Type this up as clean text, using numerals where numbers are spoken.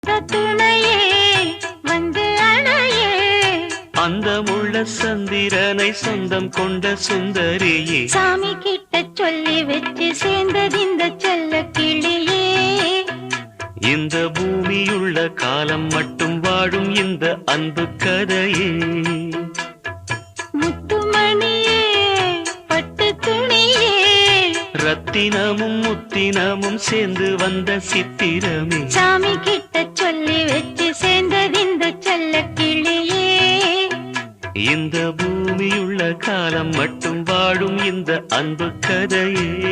துணையே வந்து அணையே அந்த முள்ள சந்திரனை சொந்தம் கொண்ட சுந்தரியே சாமி கிட்ட சொல்லி வச்சு சேர்ந்தது இந்த செல்ல கிளியே இந்த பூமியுள்ள காலம் மட்டும் வாழும் இந்த அன்பு கதையே முத்துமணியே பட்டு துணியே ரத்தினமும் முத்தினமும் சேர்ந்து வந்த சித்திரமே சாமி கிட்ட சொல்லி வச்சு சேர்ந்தது இந்த செல்ல கிளியே இந்த பூமியுள்ள காலம் மட்டும் வாழும் இந்த அன்பு கதையே